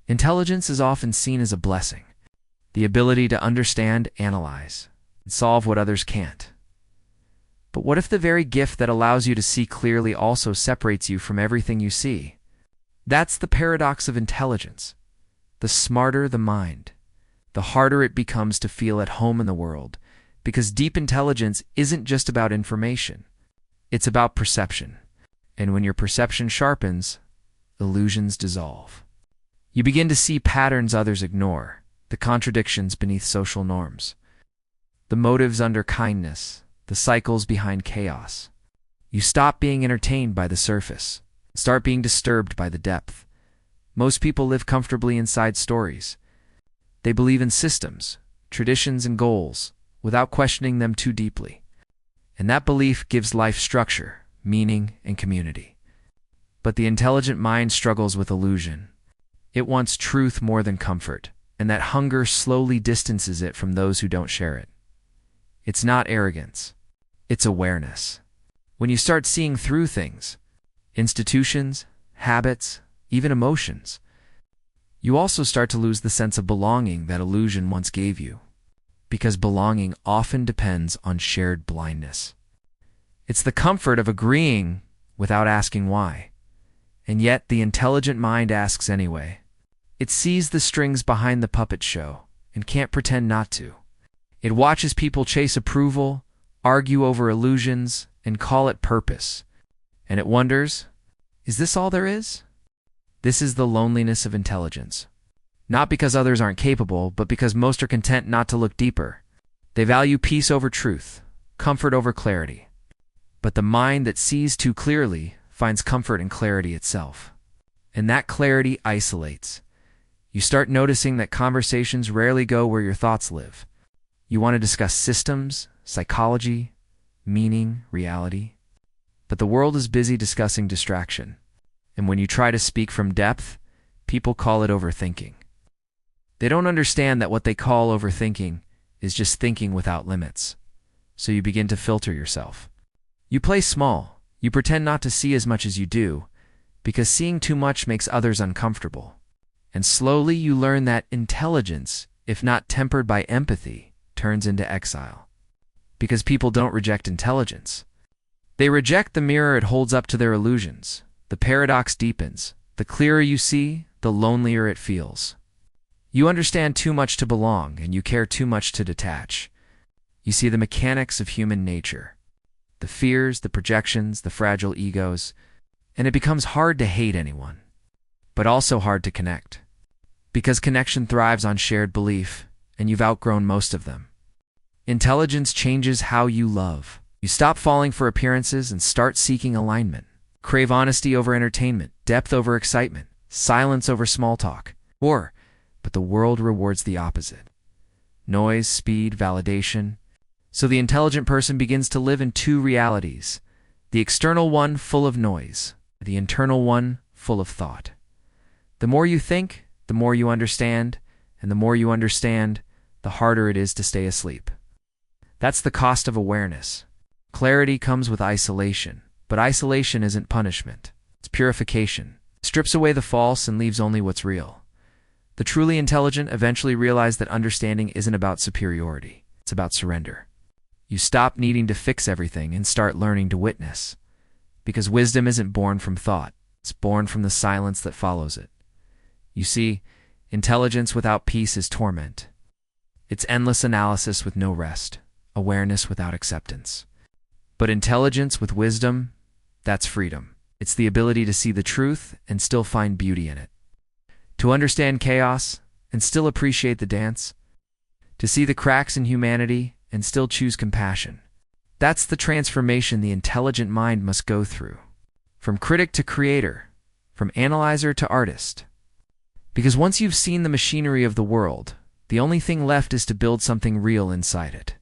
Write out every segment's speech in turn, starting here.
Intelligence is often seen as a blessing, the ability to understand, analyze, and solve what others can't. But what if the very gift that allows you to see clearly also separates you from everything you see? That's the paradox of intelligence. The smarter the mind, the harder it becomes to feel at home in the world, because deep intelligence isn't just about information. It's about perception. And when your perception sharpens, illusions dissolve. You begin to see patterns others ignore, the contradictions beneath social norms, the motives under kindness, the cycles behind chaos. You stop being entertained by the surface, start being disturbed by the depth. Most people live comfortably inside stories. They believe in systems, traditions, and goals without questioning them too deeply. And that belief gives life structure, meaning, and community. But the intelligent mind struggles with illusion. It wants truth more than comfort, and that hunger slowly distances it from those who don't share it. It's not arrogance. It's awareness. When you start seeing through things, institutions, habits, even emotions, you also start to lose the sense of belonging that illusion once gave you, because belonging often depends on shared blindness. It's the comfort of agreeing without asking why, and yet the intelligent mind asks anyway. It sees the strings behind the puppet show and can't pretend not to. It watches people chase approval, argue over illusions, and call it purpose. And it wonders, is this all there is? This is the loneliness of intelligence. Not because others aren't capable, but because most are content not to look deeper. They value peace over truth, comfort over clarity. But the mind that sees too clearly finds comfort in clarity itself. And that clarity isolates. You start noticing that conversations rarely go where your thoughts live. You want to discuss systems, psychology, meaning, reality. But the world is busy discussing distraction. And when you try to speak from depth, people call it overthinking. They don't understand that what they call overthinking is just thinking without limits. So you begin to filter yourself. You play small. You pretend not to see as much as you do, because seeing too much makes others uncomfortable. And slowly you learn that intelligence, if not tempered by empathy, turns into exile. Because people don't reject intelligence. They reject the mirror it holds up to their illusions. The paradox deepens. The clearer you see, the lonelier it feels. You understand too much to belong, and you care too much to detach. You see the mechanics of human nature. The fears, the projections, the fragile egos, and it becomes hard to hate anyone, but also hard to connect. Because connection thrives on shared belief, and you've outgrown most of them. Intelligence changes how you love. You stop falling for appearances and start seeking alignment. Crave honesty over entertainment, depth over excitement, silence over small talk. But the world rewards the opposite. Noise, speed, validation. So the intelligent person begins to live in two realities. The external one full of noise, the internal one full of thought. The more you think, the more you understand, and the more you understand, the harder it is to stay asleep. That's the cost of awareness. Clarity comes with isolation, but isolation isn't punishment. It's purification. It strips away the false and leaves only what's real. The truly intelligent eventually realize that understanding isn't about superiority. It's about surrender. You stop needing to fix everything and start learning to witness. Because wisdom isn't born from thought. It's born from the silence that follows it. You see, intelligence without peace is torment. It's endless analysis with no rest, awareness without acceptance. But intelligence with wisdom, that's freedom. It's the ability to see the truth and still find beauty in it. To understand chaos and still appreciate the dance. To see the cracks in humanity and still choose compassion. That's the transformation the intelligent mind must go through. From critic to creator, from analyzer to artist. Because once you've seen the machinery of the world, the only thing left is to build something real inside it.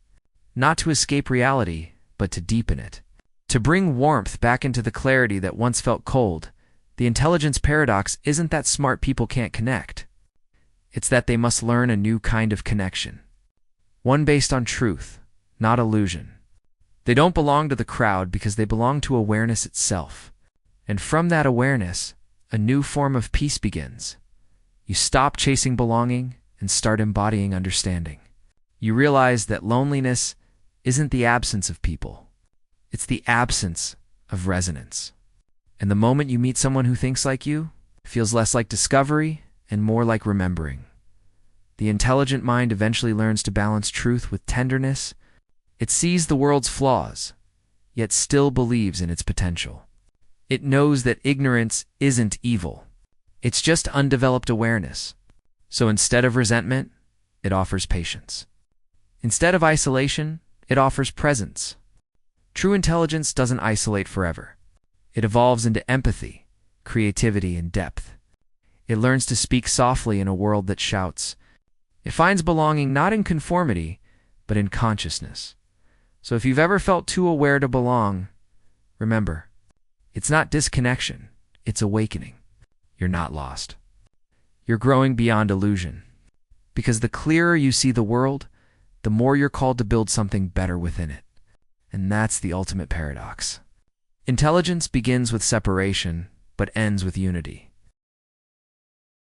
Not to escape reality, but to deepen it. To bring warmth back into the clarity that once felt cold. The intelligence paradox isn't that smart people can't connect. It's that they must learn a new kind of connection. One based on truth, not illusion. They don't belong to the crowd because they belong to awareness itself. And from that awareness, a new form of peace begins. You stop chasing belonging and start embodying understanding. You realize that loneliness isn't the absence of people. It's the absence of resonance. And the moment you meet someone who thinks like you, it feels less like discovery and more like remembering. The intelligent mind eventually learns to balance truth with tenderness. It sees the world's flaws, yet still believes in its potential. It knows that ignorance isn't evil. It's just undeveloped awareness. So instead of resentment, it offers patience. Instead of isolation, it offers presence. True intelligence doesn't isolate forever. It evolves into empathy, creativity, and depth. It learns to speak softly in a world that shouts. It finds belonging not in conformity, but in consciousness. So if you've ever felt too aware to belong, remember, it's not disconnection, it's awakening. You're not lost. You're growing beyond illusion. Because the clearer you see the world, the more you're called to build something better within it. And that's the ultimate paradox. Intelligence begins with separation, but ends with unity.